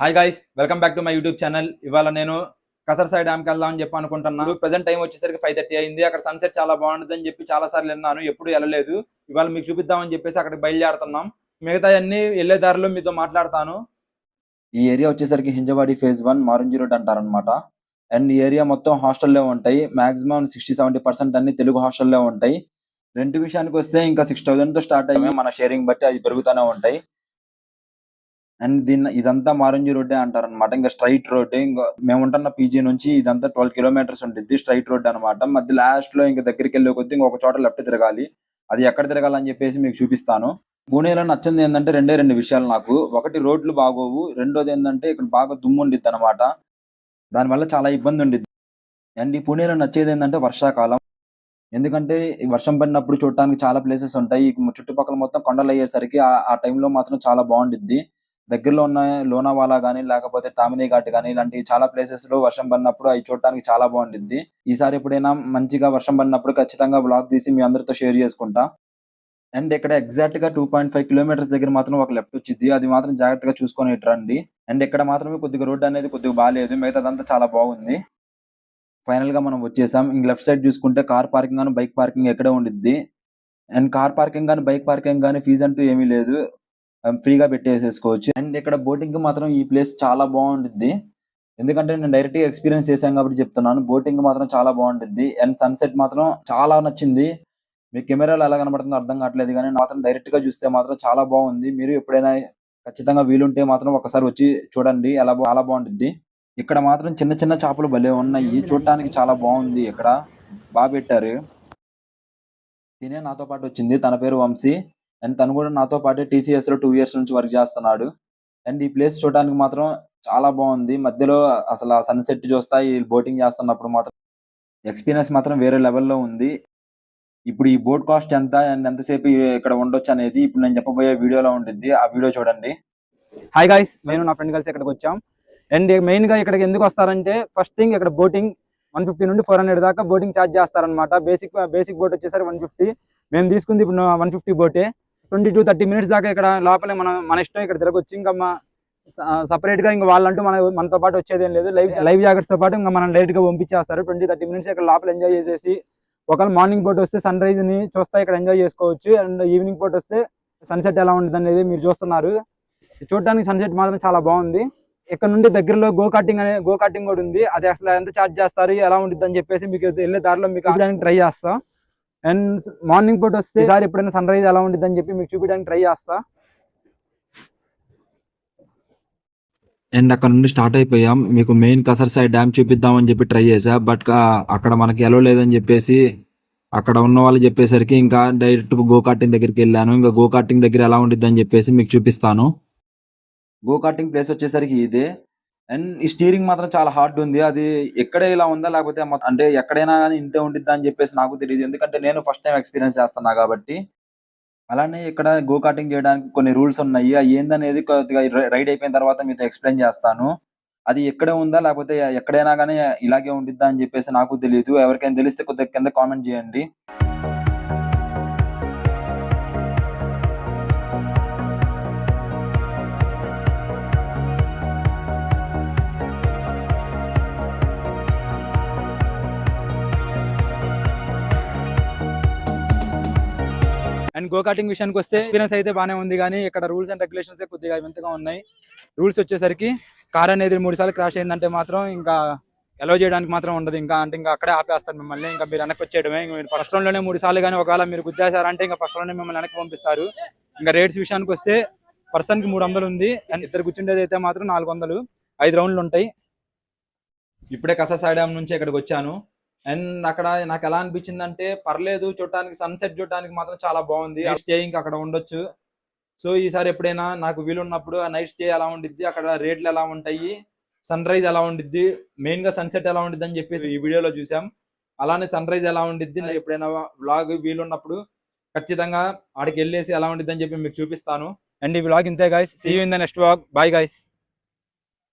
Hi guys, welcome back to my YouTube channel. ఇవాళ నేను కసర్సాయి డ్యామ్కి వెళ్దామని చెప్పి అనుకుంటున్నాను. ప్రెసెంట్ టైం వచ్చేసరికి 5:30 అయింది. అక్కడ సన్సెట్ చాలా బాగుంటుంది అని చెప్పి చాలా సార్లు విన్నాను, ఎప్పుడు వెళ్ళలేదు. ఇవాళ మీకు చూపిద్దామని చెప్పేసి అక్కడికి బయలుదేరుతున్నాం. మిగతా అన్ని వెళ్లే దారిలో మీతో మాట్లాడతాను. ఈ ఏరియా వచ్చేసరికి హింజవాడి ఫేజ్ 1 మారుంజి రోడ్ అంటారనమాట. అండ్ ఈ ఏరియా మొత్తం హాస్టల్లే ఉంటాయి. మాక్సిమం 60-70% అన్ని తెలుగు హాస్టల్లే ఉంటాయి. రెంట్ విషయానికి వస్తే ఇంకా 6,000 తో స్టార్ట్ అయ్యి మన షేరింగ్ బట్టి అది పెరుగుతూనే ఉంటాయి. అండ్ ఇదంతా మారుంజి రోడ్డే అంటారనమాట. ఇంకా స్ట్రైట్ రోడ్. ఇంకా మేము ఉంటున్న పీజీ నుంచి ఇదంతా 12 కిలోమీటర్స్ ఉంటుంది. స్ట్రైట్ రోడ్ అనమాట. మధ్య లాస్ట్ లో ఇంకా దగ్గరికి వెళ్ళే కొద్దీ ఇంకొక చోట లెఫ్ట్ తిరగాలి. అది ఎక్కడ తిరగాలని చెప్పేసి మీకు చూపిస్తాను. పూణేలో నచ్చింది ఏంటంటే రెండు విషయాలు నాకు. ఒకటి, రోడ్లు బాగోవు. రెండోది ఏంటంటే ఇక్కడ బాగా దుమ్ము ఉండిద్ది అనమాట. దానివల్ల చాలా ఇబ్బంది ఉండిద్ది. అండ్ ఈ పూణేలో నచ్చేది ఏంటంటే వర్షాకాలం. ఎందుకంటే ఈ వర్షం పడినప్పుడు చూడటానికి చాలా ప్లేసెస్ ఉంటాయి. చుట్టుపక్కల మొత్తం కొండలు అయ్యేసరికి ఆ టైంలో మాత్రం చాలా బాగుండిద్ది. దగ్గరలో ఉన్న లోనావాలా గానీ, లేకపోతే టామినీ ఘాట్ గానీ, ఇలాంటి చాలా ప్లేసెస్ లో వర్షం పడినప్పుడు అవి చూడటానికి చాలా బాగుండిద్ది. ఈసారి ఎప్పుడైనా మంచిగా వర్షం పడినప్పుడు ఖచ్చితంగా వ్లాగ్ తీసి మీ అందరితో షేర్ చేసుకుంటా. అండ్ ఇక్కడ ఎగ్జాక్ట్ గా 2.5 కిలోమీటర్స్ దగ్గర మాత్రం ఒక లెఫ్ట్ వచ్చింది. అది మాత్రం జాగ్రత్తగా చూసుకొని ఇటు రండి. అండ్ ఇక్కడ మాత్రమే కొద్దిగా రోడ్ అనేది కొద్దిగా బాగాలేదు, మిగతాదంతా చాలా బాగుంది. ఫైనల్ గా మనం వచ్చేసాం. ఇంక లెఫ్ట్ సైడ్ చూసుకుంటే కార్ పార్కింగ్ గాను బైక్ పార్కింగ్ ఎక్కడే ఉండిద్ది. అండ్ కార్ పార్కింగ్ గానీ బైక్ పార్కింగ్ గానీ ఫీజు అంటూ ఏమీ లేదు, ఫ్రీగా పెట్టేసేసుకోవచ్చు. అండ్ ఇక్కడ బోటింగ్ మాత్రం ఈ ప్లేస్ చాలా బాగుండిద్ది. ఎందుకంటే నేను డైరెక్ట్ గా ఎక్స్పీరియన్స్ చేశాను కాబట్టి చెప్తున్నాను. బోటింగ్ మాత్రం చాలా బాగుండిద్ది. అండ్ సన్సెట్ మాత్రం చాలా నచ్చింది. మీ కెమెరాలో ఎలా కనబడుతుందో అర్థం కావట్లేదు కానీ మాత్రం డైరెక్ట్ గా చూస్తే మాత్రం చాలా బాగుంది. మీరు ఎప్పుడైనా ఖచ్చితంగా వీలుంటే మాత్రం ఒకసారి వచ్చి చూడండి, చాలా బాగుండిద్ది. ఇక్కడ మాత్రం చిన్న చిన్న చేపలు భలే ఉన్నాయి. చూడటానికి చాలా బాగుంది. ఇక్కడ బాగా పెట్టారు. తినే నాతో పాటు వచ్చింది. తన పేరు వంశీ. అండ్ తను కూడా నాతో పాటే TCS లో 2 ఇయర్స్ నుంచి వర్క్ చేస్తున్నాడు. అండ్ ఈ ప్లేస్ చూడడానికి మాత్రం చాలా బాగుంది. మధ్యలో అసలు ఆ సన్సెట్ చూస్తా ఈ బోటింగ్ చేస్తున్నప్పుడు మాత్రం ఎక్స్పీరియన్స్ మాత్రం వేరే లెవెల్లో ఉంది. ఇప్పుడు ఈ బోట్ కాస్ట్ ఎంత అండ్ ఎంతసేపు ఇక్కడ ఉండొచ్చు అనేది ఇప్పుడు నేను చెప్పబోయే వీడియోలో ఉంటుంది. ఆ వీడియో చూడండి. హాయ్ గైస్, నేను నా ఫ్రెండ్ కలిసి ఇక్కడికి వచ్చాం. అండ్ మెయిన్ గా ఇక్కడికి ఎందుకు వస్తారంటే, ఫస్ట్ థింగ్ ఇక్కడ బోటింగ్ 150 నుండి 400 దాకా బోటింగ్ ఛార్జ్ చేస్తారనమాట. బేసిక్ బోట్ వచ్చేసరికి 150. మేము తీసుకుంది ఇప్పుడు 150 బోటే. 20-30 మినిట్స్ దాకా ఇక్కడ లోపలే మన ఇష్టం ఇక్కడ తిరగొచ్చు. ఇంకా సపరేట్ గా ఇంకా వాళ్ళంటూ మనతో పాటు వచ్చేది ఏం లేదు. లైవ్ జాకెట్స్ తో పాటు ఇంకా మనం డైరెక్ట్ గా పంపించేస్తారు. 20-30 మినిట్స్ ఇక్కడ లోపల ఎంజాయ్ చేసేసి, ఒకవేళ మార్నింగ్ బోట్ వస్తే సన్ రైజ్ ని చూస్తా ఇక్కడ ఎంజాయ్ చేసుకోవచ్చు. అండ్ ఈవినింగ్ బోట్ వస్తే సన్సెట్ ఎలా ఉంటుంది అనేది మీరు చూస్తున్నారు. చూడడానికి సన్సెట్ మాత్రం చాలా బాగుంది. ఇక్కడ నుండి దగ్గరలో గో కార్టింగ్ కూడా ఉంది. అది అసలు ఎంత ఛార్జ్ చేస్తారు, ఎలా ఉంటుంది అని చెప్పేసి మీకు వెళ్ళే దారిలో మీకు చూపించడానికి ట్రై చేస్తా. అండ్ మార్నింగ్ పూట వస్తే ఈసారి ఎప్పుడైనా సన్ రైజ్ ఎలా ఉంటుంది అని చెప్పి మీకు చూపించడానికి ట్రై చేస్తా. అండ్ అక్కడ నుండి స్టార్ట్ అయిపోయాం. మీకు మెయిన్ కసర్సాయి డ్యామ్ చూపిద్దామని చెప్పి ట్రై చేసా. బట్ అక్కడ మనకి ఎలో లేదని చెప్పేసి అక్కడ ఉన్న వాళ్ళు చెప్పేసరికి ఇంకా డైరెక్ట్ గో కార్టింగ్ దగ్గరికి వెళ్ళాను. ఇంకా గో కార్టింగ్ దగ్గర ఎలా ఉంటుంది అని చెప్పేసి మీకు చూపిస్తాను. గో కార్టింగ్ ప్లేస్ వచ్చేసరికి ఇదే. అండ్ ఈ స్టీరింగ్ మాత్రం చాలా హార్డ్ ఉంది. అది ఎక్కడే ఇలా ఉందా లేకపోతే అంటే ఎక్కడైనా కానీ ఇంతే ఉండిద్దా అని చెప్పేసి నాకు తెలియదు. ఎందుకంటే నేను ఫస్ట్ టైం ఎక్స్పీరియన్స్ చేస్తున్నా కాబట్టి. అలానే ఇక్కడ గో కార్టింగ్ చేయడానికి కొన్ని రూల్స్ ఉన్నాయి. అవి ఏందనేది కొద్దిగా రైడ్ అయిపోయిన తర్వాత మీతో ఎక్స్ప్లెయిన్ చేస్తాను. అది ఎక్కడే ఉందా లేకపోతే ఎక్కడైనా కానీ ఇలాగే ఉండిద్దా అని చెప్పేసి నాకు తెలియదు. ఎవరికైనా తెలిస్తే కొద్దిగా కింద కామెంట్ చేయండి. అండ్ గో కార్టింగ్ విషయానికి వస్తే ఎక్స్పీరియన్స్ అయితే బాగానే ఉంది, కానీ ఇక్కడ రూల్స్ అండ్ రెగ్యులేషన్స్ కొద్దిగా వింతగా ఉన్నాయి. రూల్స్ వచ్చేసరికి కార్ అనేది 3 సార్లు క్రాష్ అయిందంటే మాత్రం ఇంకా అలౌ చేయడానికి మాత్రం ఉండదు. ఇంకా అక్కడే ఆపేస్తారు మిమ్మల్ని. ఇంకా మీరు వెనక్కి వచ్చేయడమే. మీరు ఫస్ట్ రౌండ్ లోనే 3 సార్లు కానీ ఒకవేళ మీరు గుద్దేశారంటే ఇంకా ఫస్ట్ రౌండ్ మిమ్మల్ని వెనక్కి పంపిస్తారు. ఇంకా రేట్స్ విషయానికి వస్తే పర్సన్ కి 300 ఉంది. అండ్ ఇద్దరు కూర్చుండేది అయితే మాత్రం 400. 5 రౌండ్లు ఉంటాయి. ఇప్పుడే కసర్సాయి డ్యామ్ నుంచి ఇక్కడికి వచ్చాను. అండ్ అక్కడ నాకు ఎలా అనిపించింది అంటే, పర్లేదు, చూడటానికి సన్సెట్ చూడటానికి మాత్రం చాలా బాగుంది. స్టే ఇంకా అక్కడ ఉండొచ్చు. సో ఈసారి ఎప్పుడైనా నాకు వీలున్నప్పుడు ఆ నైట్ స్టే ఎలా ఉండిద్ది, అక్కడ రేట్లు ఎలా ఉంటాయి, సన్ రైజ్ ఎలా ఉండిద్ది, మెయిన్ గా సన్సెట్ ఎలా ఉండిద్ది అని చెప్పేసి ఈ వీడియోలో చూసాం. అలానే సన్ రైజ్ ఎలా ఉండిద్ది ఎప్పుడైనా వ్లాగ్ వీలున్నప్పుడు ఖచ్చితంగా ఆడికి వెళ్ళేసి ఎలా ఉండిద్ది అని చెప్పి మీకు చూపిస్తాను. అండ్ ఈ వ్లాగ్ ఇంతే guys. See you in the next vlog. Bye guys.